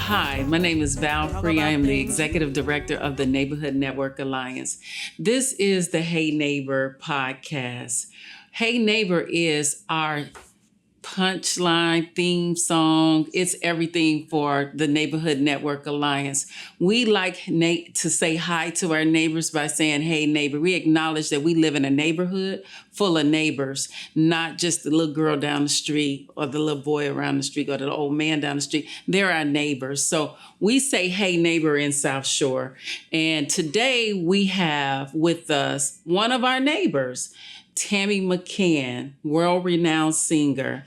Hi, my name is Val Free. I am the Executive Director of the Neighborhood Network Alliance. This is the Hey Neighbor podcast. Hey Neighbor is our punchline theme song. It's everything for the Neighborhood Network Alliance. We like to say hi to our neighbors by saying, hey neighbor. We acknowledge that we live in a neighborhood full of neighbors, not just the little girl down the street or the little boy around the street or the old man down the street. They're our neighbors. So we say, hey neighbor in South Shore. And today we have with us one of our neighbors, Tammy McCann, world-renowned singer.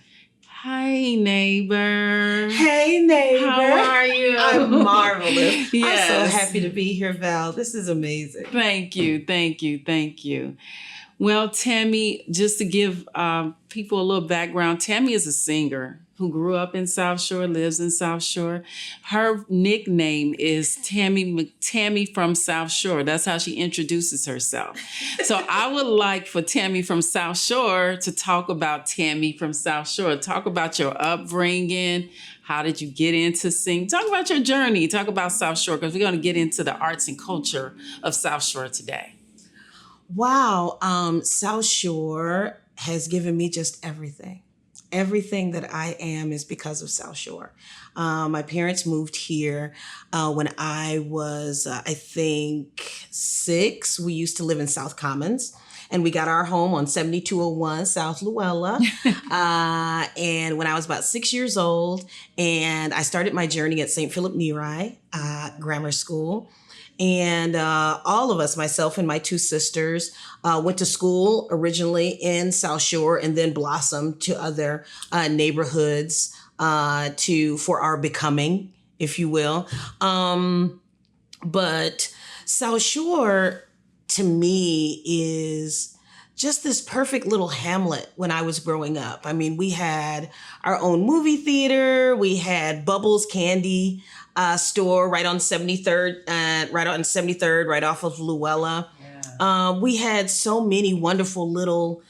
Hi, neighbor. Hey, neighbor. How are you? I'm marvelous. Yes. I'm so happy to be here, Val. This is amazing. Thank you. Well, Tammy, just to give people a little background, Tammy is a singer who grew up in South Shore, lives in South Shore. Her nickname is Tammy from South Shore. That's how she introduces herself. So I would like for Tammy from South Shore to talk about Tammy from South Shore. Talk about your upbringing. How did you get into singing? Talk about your journey. Talk about South Shore, because we're going to get into the arts and culture of South Shore today. Wow. South Shore has given me just everything. Everything that I am is because of South Shore. My parents moved here when I was, I think, 6. We used to live in South Commons, and we got our home on 7201 South Luella. And when I was about 6 years old, and I started my journey at St. Philip Neri Grammar School. And all of us, myself and my 2 sisters, went to school originally in South Shore and then blossomed to other neighborhoods for our becoming, if you will. But South Shore, to me, is just this perfect little hamlet when I was growing up. I mean, we had our own movie theater. We had Bubbles Candy store right on 73rd, right off of Luella. Yeah. We had so many wonderful little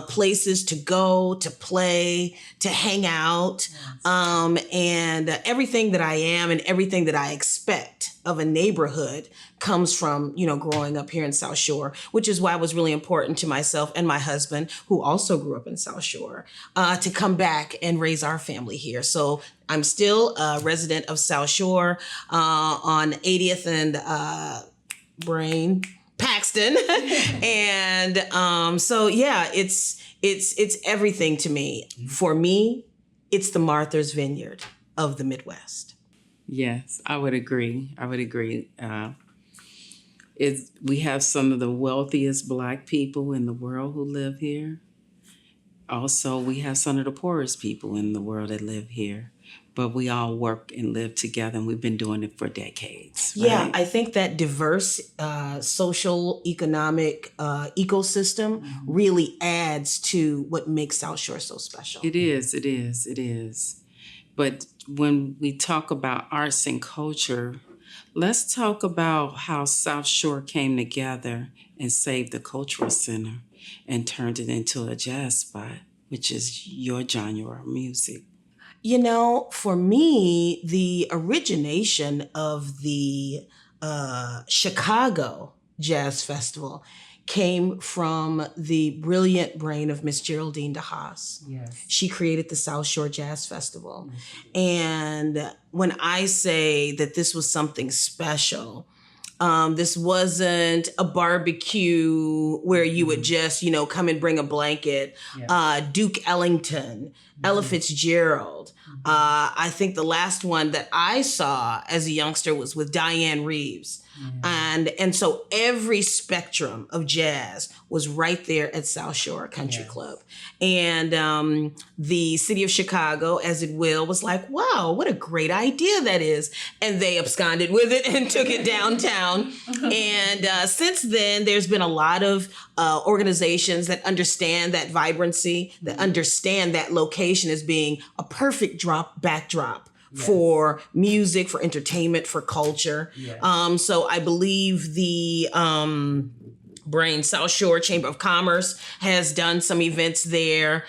places to go, to play, to hang out, and everything that I am and everything that I expect of a neighborhood comes from, growing up here in South Shore, which is why it was really important to myself and my husband, who also grew up in South Shore, to come back and raise our family here. So I'm still a resident of South Shore on 80th and Paxton. And so, yeah, it's everything to me. For me, it's the Martha's Vineyard of the Midwest. Yes, I would agree. We have some of the wealthiest Black people in the world who live here. Also, we have some of the poorest people in the world that live here. But we all work and live together, and we've been doing it for decades. Right? Yeah, I think that diverse social, economic ecosystem really adds to what makes South Shore so special. It is. But when we talk about arts and culture, let's talk about how South Shore came together and saved the Cultural Center and turned it into a jazz spot, which is your genre of music. For me, the origination of the Chicago Jazz Festival came from the brilliant brain of Miss Geraldine DeHaas. Yes. She created the South Shore Jazz Festival. Mm-hmm. And when I say that this was something special, this wasn't a barbecue where you would just, come and bring a blanket. Yeah. Duke Ellington, Ella Fitzgerald. I think the last one that I saw as a youngster was with Diane Reeves. And so every spectrum of jazz was right there at South Shore Country Club. And the city of Chicago, as it will, was like, wow, what a great idea that is. And they absconded with it and took it downtown. And since then, there's been a lot of organizations that understand that vibrancy, that understand that location as being a perfect backdrop. Yes. For music, for entertainment, for culture. Yes. So I believe the brain. South Shore Chamber of Commerce has done some events there,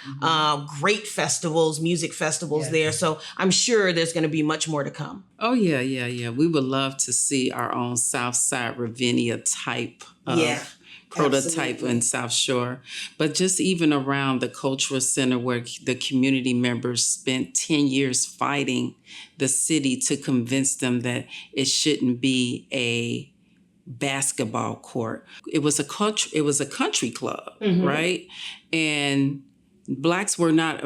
great festivals, music festivals there. So I'm sure there's going to be much more to come. Oh, yeah. We would love to see our own Southside Ravinia type of prototype absolutely. in South Shore. But just even around the cultural center where the community members spent 10 years fighting the city to convince them that it shouldn't be a basketball court. It was a country club, right? And blacks were not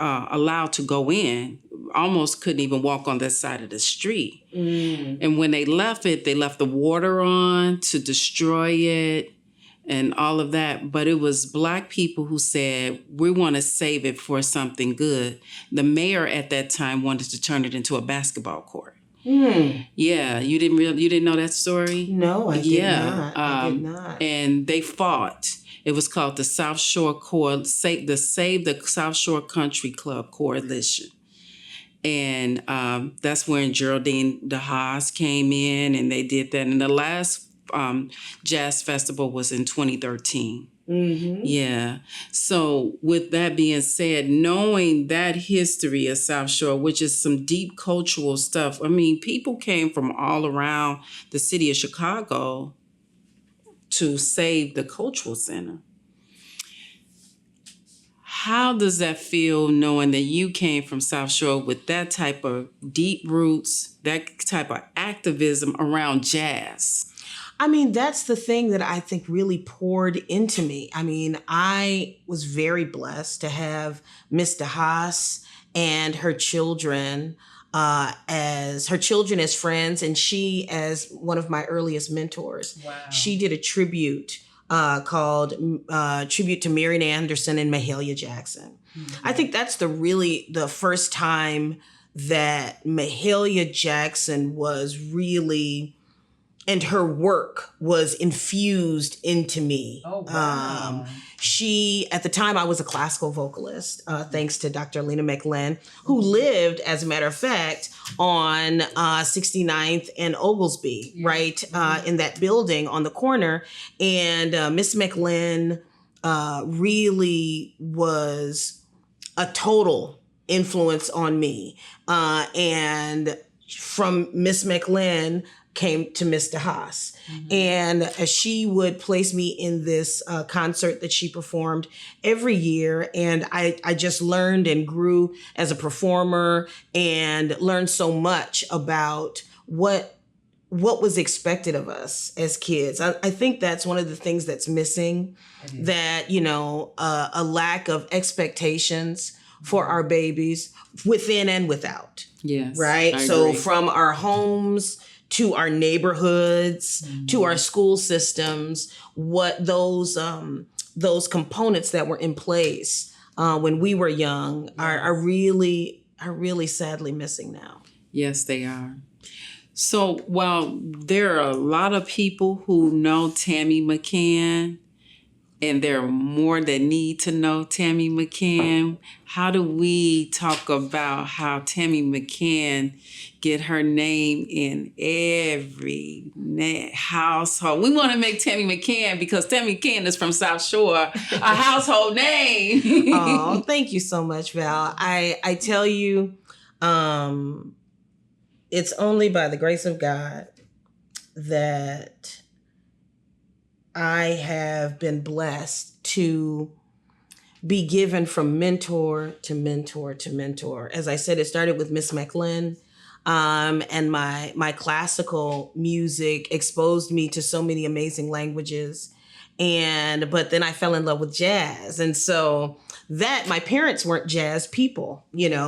allowed to go in. Almost couldn't even walk on that side of the street. And when they left it, they left the water on to destroy it and all of that. But it was Black people who said, we want to save it for something good. The mayor at that time wanted to turn it into a basketball court. Yeah, you didn't know that story? No, I did not. I did not. And they fought. It was called the South Shore Save the South Shore Country Club Coalition. And that's when Geraldine DeHaas came in and they did that. And the last jazz festival was in 2013. Yeah. So with that being said, knowing that history of South Shore, which is some deep cultural stuff. I mean, people came from all around the city of Chicago to save the cultural center. How does that feel knowing that you came from South Shore with that type of deep roots, that type of activism around jazz? I mean, that's the thing that I think really poured into me. I mean, I was very blessed to have Miss DeHaas and her children as friends, and she as one of my earliest mentors. Wow. She did a tribute called Tribute to Marian Anderson and Mahalia Jackson. I think that's the first time that Mahalia Jackson was really, and her work was infused into me. Oh, wow. At the time, I was a classical vocalist, thanks to Dr. Lena McLean, who lived, as a matter of fact, on 69th and Oglesby, right, in that building on the corner. And Miss McLean really was a total influence on me. And from Miss McLean came to Miss DeHaas. And she would place me in this concert that she performed every year. And I just learned and grew as a performer and learned so much about what was expected of us as kids. I think that's one of the things that's missing, that, a lack of expectations for our babies within and without. Yes. Right? So from our homes to our neighborhoods, to our school systems, what those components that were in place when we were young are really sadly missing now. Yes, they are. So while there are a lot of people who know Tammy McCann, and there are more that need to know Tammy McCann, how do we talk about how Tammy McCann get her name in every household? We want to make Tammy McCann, because Tammy McCann is from South Shore, a household name. Oh, thank you so much, Val. I tell you, it's only by the grace of God that I have been blessed to be given from mentor to mentor to mentor. As I said, it started with Miss McLean, and my classical music exposed me to so many amazing languages. But then I fell in love with jazz. And so my parents weren't jazz people,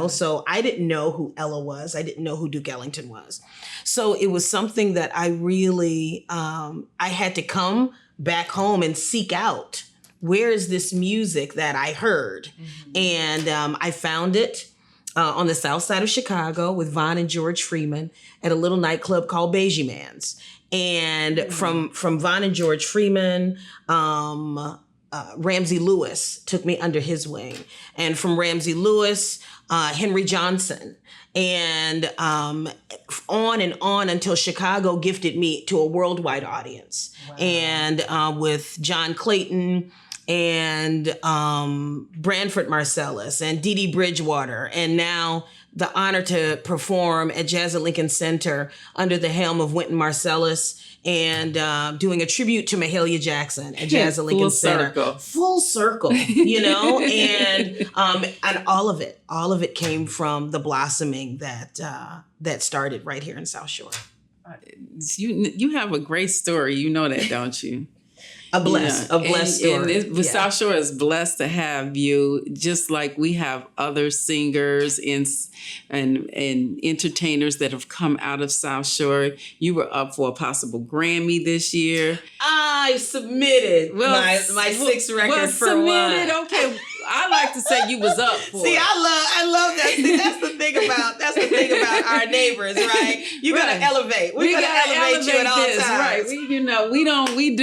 so I didn't know who Ella was. I didn't know who Duke Ellington was. So it was something that I really, I had to come back home and seek out, where is this music that I heard? And I found it on the south side of Chicago with Vaughn and George Freeman at a little nightclub called Beige Man's. And from Vaughn and George Freeman, Ramsey Lewis took me under his wing. And from Ramsey Lewis, Henry Johnson, and on and on until Chicago gifted me to a worldwide audience. Wow. And with John Clayton and Branford Marsalis and Dee Dee Bridgewater, and now the honor to perform at Jazz at Lincoln Center under the helm of Wynton Marsalis, and doing a tribute to Mahalia Jackson at Jazz at Lincoln Center. Full circle, and all of it came from the blossoming that started right here in South Shore. You have a great story, you know that, don't you? A blessed story. And South Shore is blessed to have you, just like we have other singers and entertainers that have come out of South Shore. You were up for a possible Grammy this year. I submitted my sixth record for one. Okay. I like to say you was up for See, it. I love that. See, that's the thing about our neighbors, right? You gotta elevate. We gotta elevate you at all times. Right. We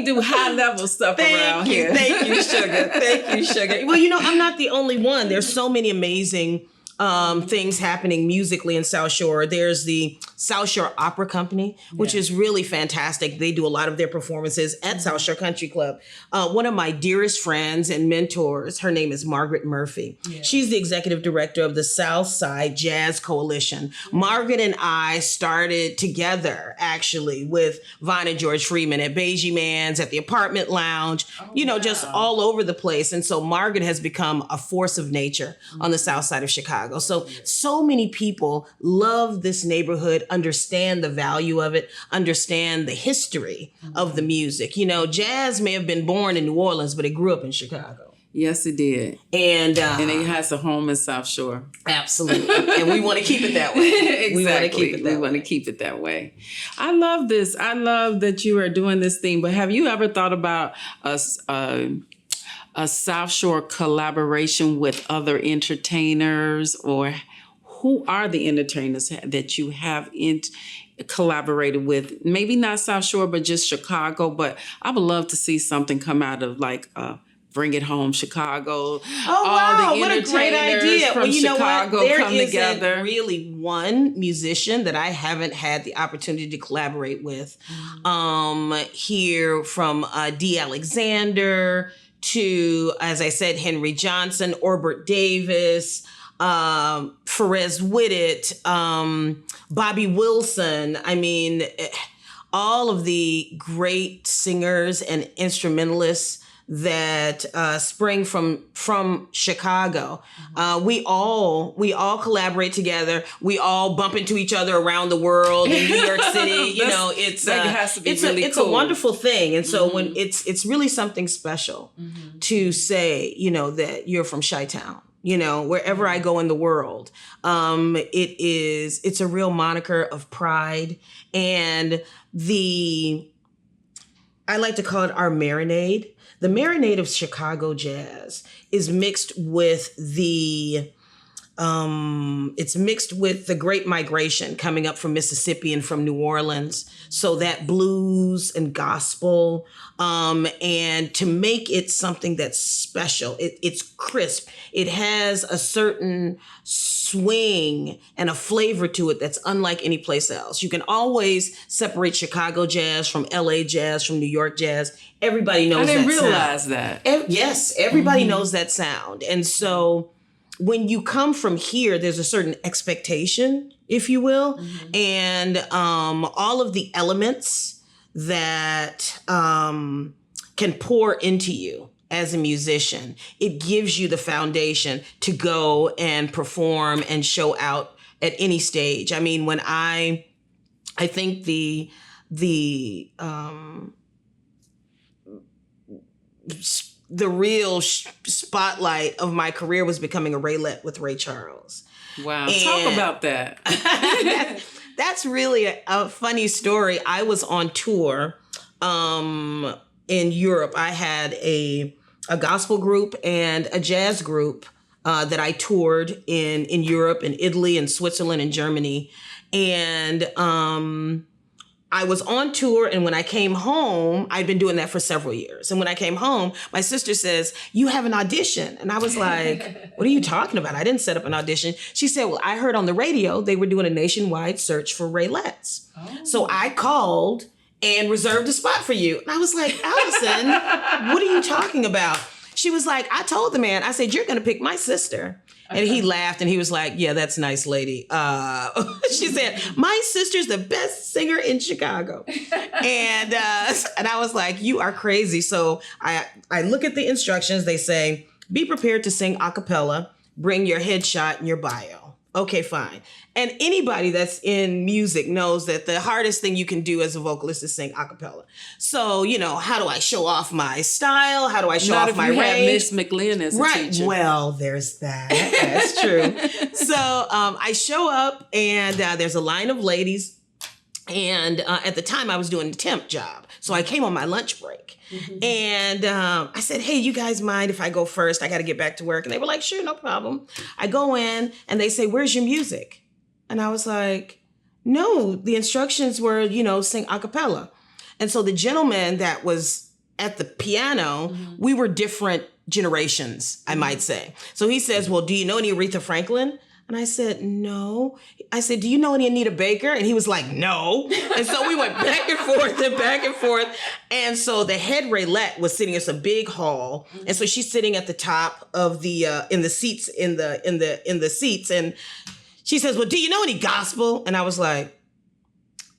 do high level stuff around here. Thank you, sugar. Well, I'm not the only one. There's so many amazing things happening musically in South Shore. There's the South Shore Opera Company, which is really fantastic. They do a lot of their performances at South Shore Country Club. One of my dearest friends and mentors, her name is Margaret Murphy. Yeah. She's the executive director of the South Side Jazz Coalition. Margaret and I started together, actually, with Vaughn and George Freeman at Beige Man's, at the Apartment Lounge, just all over the place. And so Margaret has become a force of nature on the South Side of Chicago. So many people love this neighborhood, understand the value of it, understand the history of the music. Jazz may have been born in New Orleans, but it grew up in Chicago. Yes, it did. And it has a home in South Shore. Absolutely. And we want to keep it that way. Exactly. We want to keep it that way. I love this. I love that you are doing this thing, but have you ever thought about a South Shore collaboration with other entertainers, or who are the entertainers that you have collaborated with? Maybe not South Shore, but just Chicago. But I would love to see something come out of Bring It Home Chicago. Oh, wow. What a great idea. From Chicago come together. There isn't really one musician that I haven't had the opportunity to collaborate with. Here from D. Alexander to, as I said, Henry Johnson, Orbert Davis, Perez Whitted, Bobby Wilson. I mean, all of the great singers and instrumentalists that spring from Chicago. We all collaborate together. We all bump into each other around the world in New York City. It's a wonderful thing. And so when it's really something special to say, that you're from Chi-Town. Wherever I go in the world, it's a real moniker of pride. And I like to call it our marinade. The marinade of Chicago jazz is mixed with the Great Migration coming up from Mississippi and from New Orleans. So that blues and gospel, and to make it something that's special. It's crisp. It has a certain swing and a flavor to it that's unlike any place else. You can always separate Chicago jazz from LA jazz, from New York jazz. Everybody knows that sound. I didn't realize that. Yes, everybody knows that sound. And so when you come from here, there's a certain expectation, if you will, and all of the elements that can pour into you as a musician. It gives you the foundation to go and perform and show out at any stage. I mean, when I think the real spotlight of my career was becoming a Raylette with Ray Charles. Wow. Talk about that. That's really a funny story. I was on tour in Europe. I had a gospel group and a jazz group that I toured in Europe and Italy and Switzerland and Germany. And I was on tour, and when I came home, I'd been doing that for several years. And when I came home, my sister says, "You have an audition." And I was like, "What are you talking about? I didn't set up an audition." She said, "Well, I heard on the radio they were doing a nationwide search for Raylettes. Oh. So I called and reserved a spot for you." And I was like, "Allison, what are you talking about?" She was like, "I told the man, I said, you're going to pick my sister." And he laughed and he was like, "Yeah, that's nice, lady." She said, "My sister's the best singer in Chicago." And I was like, "You are crazy." So I look at the instructions. They say, "Be prepared to sing a cappella. Bring your headshot and your bio." Okay, fine. And anybody that's in music knows that the hardest thing you can do as a vocalist is sing a cappella. So, how do I show off my style? How do I show off my range? Not if you have Miss McLean as a teacher. Well, there's that. That's true. So I show up and there's a line of ladies. And at the time I was doing a temp job. So I came on my lunch break. Mm-hmm. And I said, "Hey, you guys mind if I go first? I got to get back to work." And they were like, "Sure, no problem." I go in and they say, "Where's your music?" And I was like, "No, the instructions were, sing a cappella." And so the gentleman that was at the piano, mm-hmm. we were different generations, I might say. So he says, "Well, do you know any Aretha Franklin?" And I said, "No." I said, "Do you know any Anita Baker?" And he was like, "No." And so we went back and forth and back and forth. And so the head Raylette was sitting, it's a big hall. And so she's sitting at the top of the, in the seats, in the seats. And she says, "Well, do you know any gospel?" And I was like,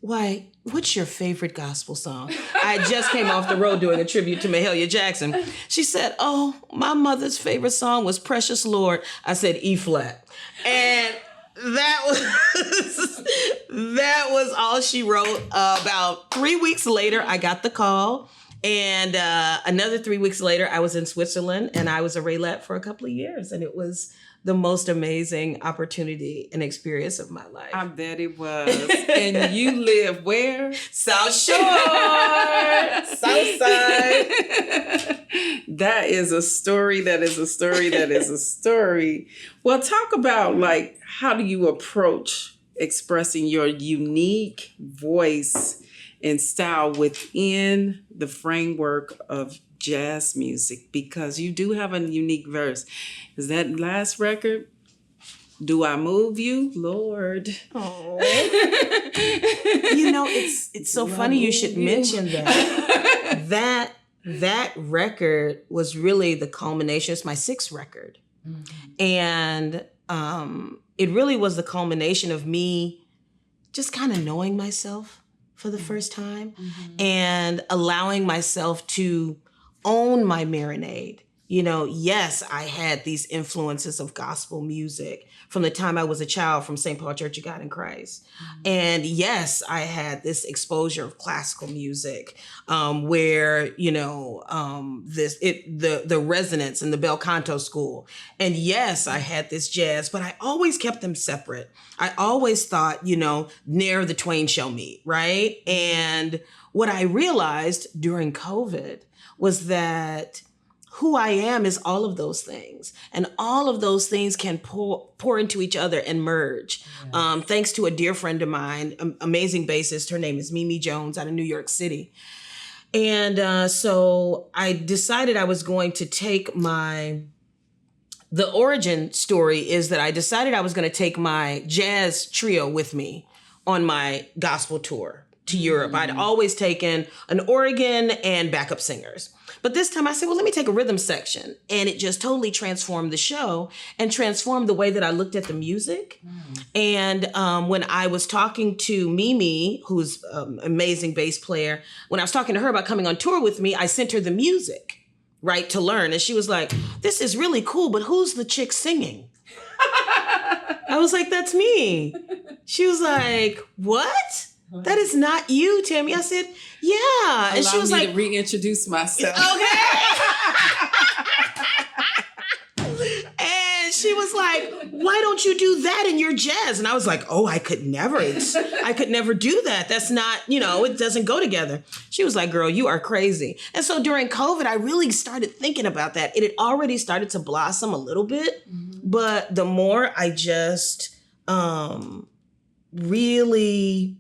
"Why, what's your favorite gospel song?" I just came off the road doing a tribute to Mahalia Jackson. She said, "Oh, my mother's favorite song was Precious Lord." I said, "E flat." And that was all she wrote. About 3 weeks later, I got the call. And another 3 weeks later, I was in Switzerland and I was a Raylette for a couple of years. And it was the most amazing opportunity and experience of my life. I bet it was. And you live where? South Shore, South Side. That is a story. That is a story. That is a story. Well, talk about how do you approach expressing your unique voice and style within the framework of jazz music, because you do have a unique verse. Is that last record, "Do I Move You, Lord"? Oh, it's so funny you should mention that. That record was really the culmination. It's my 6th record, and it really was the culmination of me just kind of knowing myself for the first time, and allowing myself to own my marinade. Yes, I had these influences of gospel music from the time I was a child from St. Paul Church of God in Christ. Mm-hmm. And yes, I had this exposure of classical music, where, the resonance in the bel canto school. And yes, I had this jazz, but I always kept them separate. I always thought, ne'er the twain shall meet, right? And what I realized during COVID was that who I am is all of those things. And all of those things can pour into each other and merge. Yeah. Thanks to a dear friend of mine, amazing bassist. Her name is Mimi Jones out of New York City. And so I decided I was going to take the origin story is that I decided I was going to take my jazz trio with me on my gospel tour to Europe. I'd always taken an organ and backup singers. But this time I said, well, let me take a rhythm section. And it just totally transformed the show and transformed the way that I looked at the music. And when I was talking to Mimi, who's an amazing bass player, when I was talking to her about coming on tour with me, I sent her the music, right, to learn. And she was like, this is really cool, but who's the chick singing? I was like, that's me. She was like, what? That is not you, Tammy. I said, yeah. And she was like, to reintroduce myself. Okay. And she was like, why don't you do that in your jazz? And I was like, oh, I could never do that. That's not, it doesn't go together. She was like, girl, you are crazy. And so during COVID, I really started thinking about that. It had already started to blossom a little bit, but the more I just really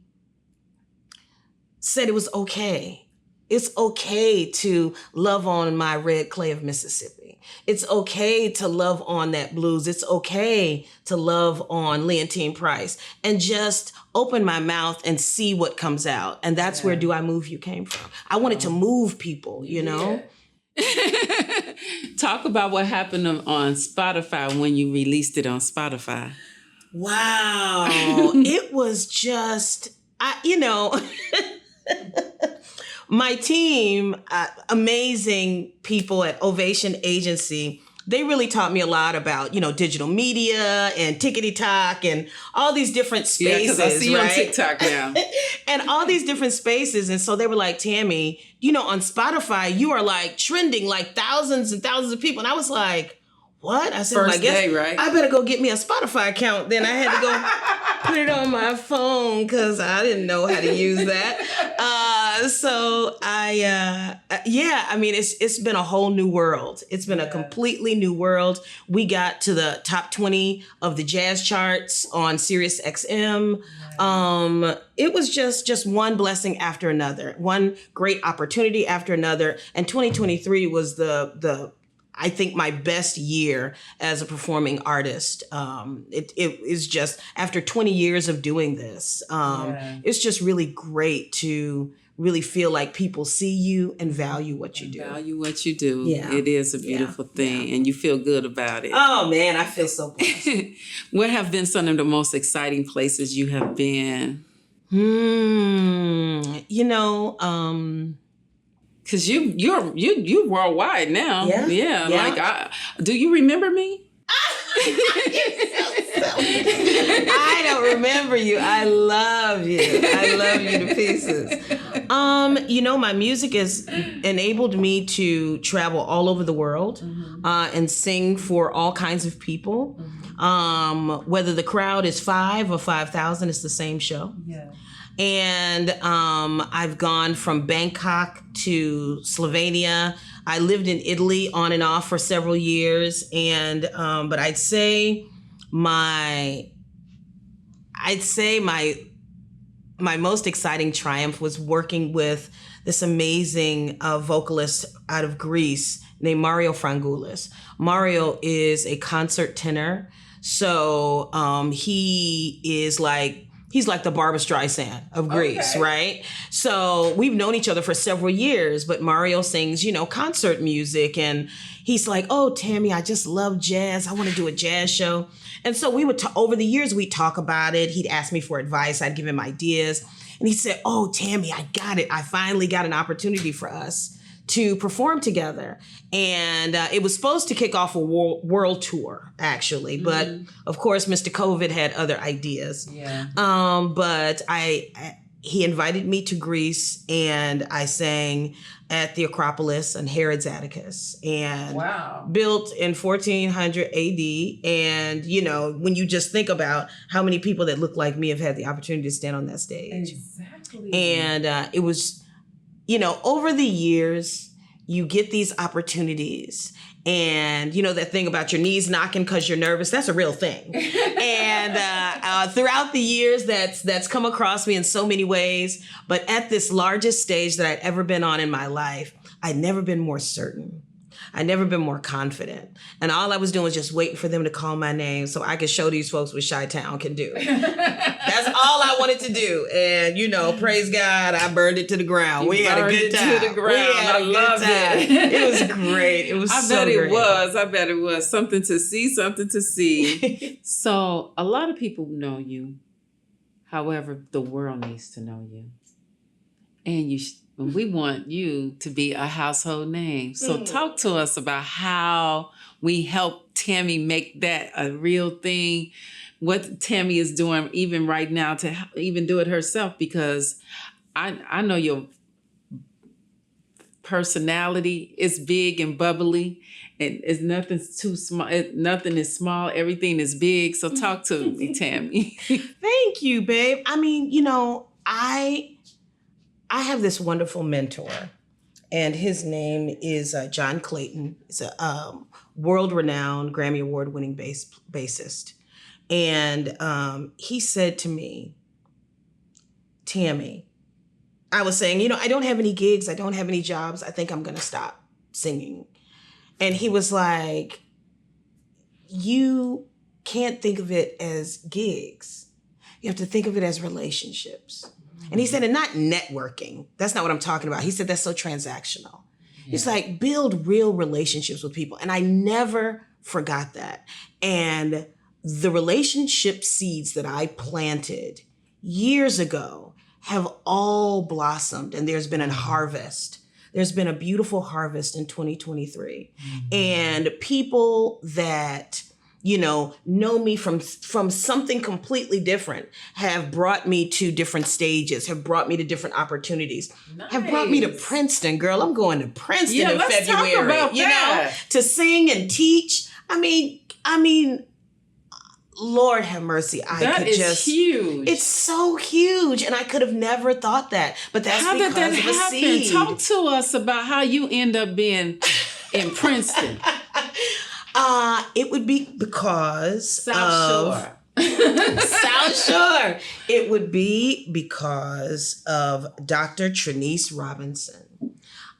said it was okay. It's okay to love on my red clay of Mississippi. It's okay to love on that blues. It's okay to love on Leontine Price and just open my mouth and see what comes out. And that's where Do I Move You came from. I wanted to move people, you know? Talk about what happened on Spotify when you released it on Spotify. Wow. It was just, my team, amazing people at Ovation Agency, they really taught me a lot about, digital media and Tickety Talk and all these different spaces. Yeah, because I see right? you on TikTok now. And all these different spaces. And so they were like, Tammy, on Spotify, you are like trending like thousands and thousands of people. And I was like, what? I said, First I guess day, right? I better go get me a Spotify account. Then I had to go put it on my phone because I didn't know how to use that. So it's been a whole new world. It's been a completely new world. We got to the top 20 of the jazz charts on Sirius XM. It was just one blessing after another, one great opportunity after another. And 2023 was I think my best year as a performing artist. It is just after 20 years of doing this. It's just really great to really feel like people see you and value what you do. Value what you do. Yeah. It is a beautiful thing, and you feel good about it. Oh man, I feel so blessed. What have been some of the most exciting places you have been? Because you're worldwide now. Yeah. Like, do you remember me? I don't remember you. I love you. I love you to pieces. My music has enabled me to travel all over the world and sing for all kinds of people. Whether the crowd is 5 or 5,000, it's the same show. Yeah. And I've gone from Bangkok to Slovenia. I lived in Italy on and off for several years. And but I'd say my most exciting triumph was working with this amazing vocalist out of Greece named Mario Frangoulis. Mario is a concert tenor. So he's like the Barbra Streisand of Greece, right? So we've known each other for several years, but Mario sings, concert music. And he's like, oh, Tammy, I just love jazz. I want to do a jazz show. And so we would, over the years, we'd talk about it. He'd ask me for advice. I'd give him ideas. And he said, oh, Tammy, I got it. I finally got an opportunity for us to perform together. And it was supposed to kick off a world tour, actually. But of course, Mr. COVID had other ideas. Yeah. But he invited me to Greece, and I sang at the Acropolis on Herod's Atticus, and built in 1400 AD. And, when you just think about how many people that look like me have had the opportunity to stand on that stage. Exactly. And it was, over the years, you get these opportunities. And that thing about your knees knocking because you're nervous, that's a real thing. And throughout the years, that's come across me in so many ways. But at this largest stage that I'd ever been on in my life, I'd never been more certain. I'd never been more confident. And all I was doing was just waiting for them to call my name so I could show these folks what Chi-Town can do. That's all I wanted to do. And, praise God, I burned it to the ground. We had a good time. To the ground. I love it. It was great. It was so great. I bet it was. Something to see. So a lot of people know you. However, the world needs to know you. And we want you to be a household name. So talk to us about how we help Tammy make that a real thing. What Tammy is doing even right now to even do it herself, because I know your personality is big and bubbly, and it's nothing's too small. Nothing is small. Everything is big. So talk to me, Tammy. Thank you, babe. I mean, I have this wonderful mentor, and his name is John Clayton. He's a world-renowned Grammy Award-winning bassist. And he said to me, Tammy, I was saying, you know, I don't have any gigs. I don't have any jobs. I think I'm going to stop singing. And he was like, you can't think of it as gigs. You have to think of it as relationships. And he said, and not networking. That's not what I'm talking about. He said, that's so transactional. Yeah. He's like, build real relationships with people. And I never forgot that. And the relationship seeds that I planted years ago have all blossomed, and there's been a harvest. There's been a beautiful harvest in 2023. And people that, you know me from something completely different have brought me to different stages, have brought me to different opportunities, have brought me to Princeton. Girl, I'm going to Princeton in February, talk about that. To sing and teach. I mean, Lord have mercy. That is huge. It's so huge. And I could have never thought that. But that's how because did that of a happen? seed. Talk to us about how you end up being in Princeton. It would be because South Shore. South Shore. It would be because of Dr. Trinice Robinson.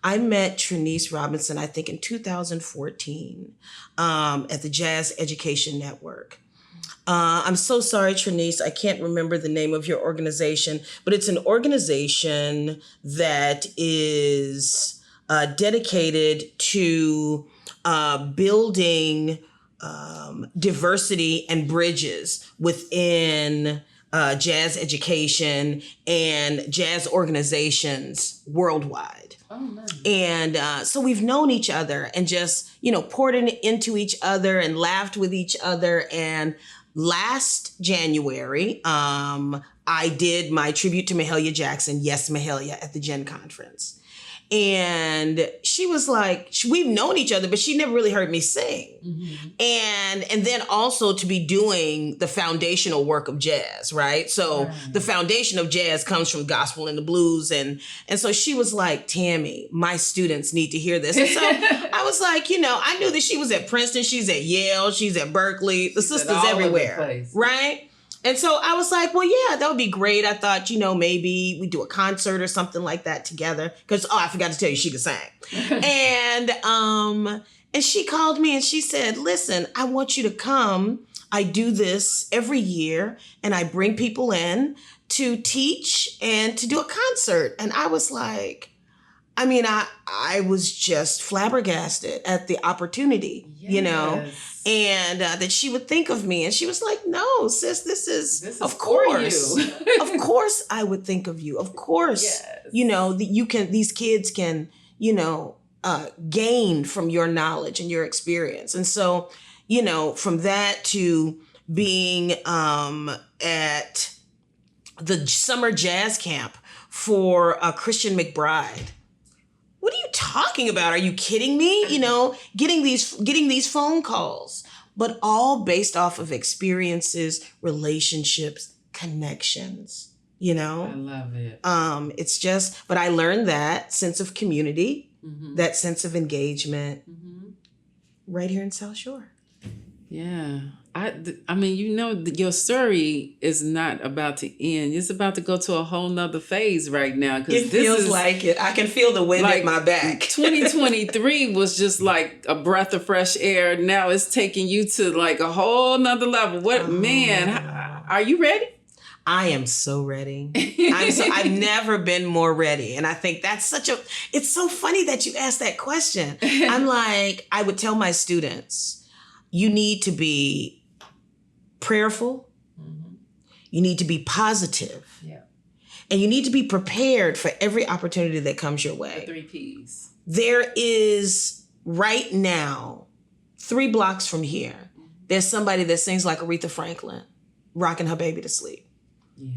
I met Trinice Robinson, I think in 2014, at the Jazz Education Network. I'm so sorry, Trinice. I can't remember the name of your organization, but it's an organization that is dedicated to building diversity and bridges within jazz education and jazz organizations worldwide. Oh, nice. And so we've known each other and just, poured into each other and laughed with each other. And last January, I did my tribute to Mahalia Jackson, Yes, Mahalia, at the Gen Conference. And she was like, we've known each other, but she never really heard me sing. Mm-hmm. And then also to be doing the foundational work of jazz, right? So the foundation of jazz comes from gospel and the blues. And so she was like, Tammy, my students need to hear this. And so I was like, I knew that she was at Princeton, she's at Yale, she's at Berkeley, the sisters everywhere, right? And so I was like, well, yeah, that would be great. I thought, maybe we do a concert or something like that together. Because, I forgot to tell you, she could sing. And she called me and she said, listen, I want you to come. I do this every year and I bring people in to teach and to do a concert. And I was like, I was just flabbergasted at the opportunity, and that she would think of me. And she was like, no, sis, this is of course, of course I would think of you. Of course, these kids can, gain from your knowledge and your experience. And so, from that to being at the summer jazz camp for Christian McBride. What are you talking about? Are you kidding me? Getting these phone calls, but all based off of experiences, relationships, connections, I love it. It's just, but I learned that sense of community, that sense of engagement right here in South Shore. Yeah. Your story is not about to end. It's about to go to a whole nother phase right now. It feels like it. I can feel the wind at my back. 2023 was just like a breath of fresh air. Now it's taking you to like a whole nother level. Are you ready? I am so ready. I've never been more ready. And I think that's it's so funny that you asked that question. I'm like, I would tell my students, you need to be prayerful. You need to be positive. Yeah. And you need to be prepared for every opportunity that comes your way. The 3 Ps. There is right now, 3 blocks from here, there's somebody that sings like Aretha Franklin, rocking her baby to sleep. Yeah.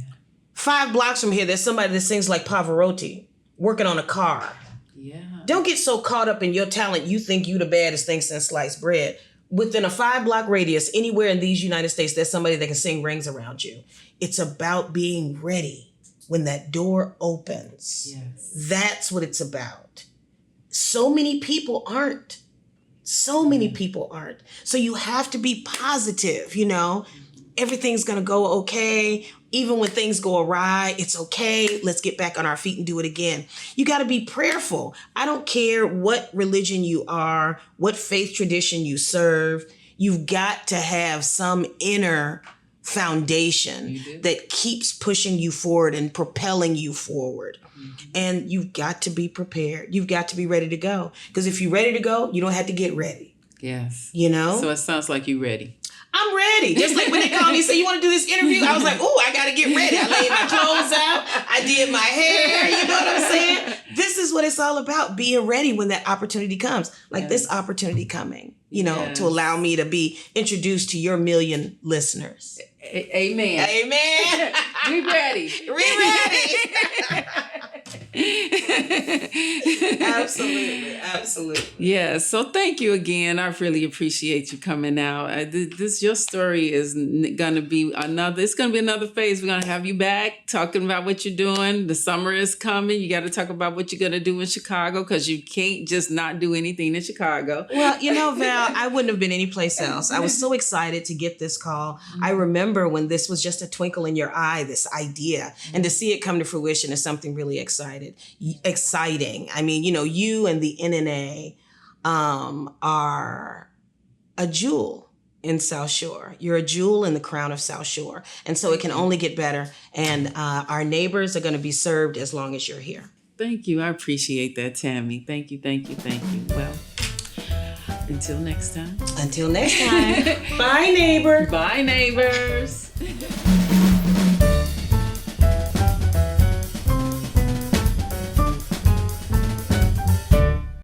5 blocks from here, there's somebody that sings like Pavarotti, working on a car. Yeah. Don't get so caught up in your talent, you think you the baddest thing since sliced bread. Within a 5-block radius, anywhere in these United States, there's somebody that can sing rings around you. It's about being ready when that door opens. Yes. That's what it's about. So many people aren't. So you have to be positive, everything's going to go okay. Even when things go awry, it's okay. Let's get back on our feet and do it again. You got to be prayerful. I don't care what religion you are, what faith tradition you serve. You've got to have some inner foundation that keeps pushing you forward and propelling you forward. Mm-hmm. And you've got to be prepared. You've got to be ready to go. Because if you're ready to go, you don't have to get ready. Yes. You know? So it sounds like you're ready. I'm ready. Just like when they called me and said, you want to do this interview? I was like, oh, I got to get ready. I laid my clothes out. I did my hair. You know what I'm saying? This is what it's all about, being ready when that opportunity comes. Like this opportunity coming, you know, to allow me to be introduced to your million listeners. Amen. Amen. We ready. We ready. Absolutely. Yes. So thank you again. I really appreciate you coming out. Your story is going to be another phase. We're going to have you back talking about what you're doing. The summer is coming. You got to talk about what you're going to do in Chicago, because you can't just not do anything in Chicago. Well, you know, Val, I wouldn't have been anyplace else. I was so excited to get this call. I remember when this was just a twinkle in your eye, this idea, and to see it come to fruition is something really exciting. I mean, you know, you and the NNA are a jewel in South Shore. You're a jewel in the crown of South Shore. And so it can only get better. And our neighbors are going to be served as long as you're here. Thank you. I appreciate that, Tammy. Thank you. Well, until next time. Bye, neighbor. Bye, neighbors.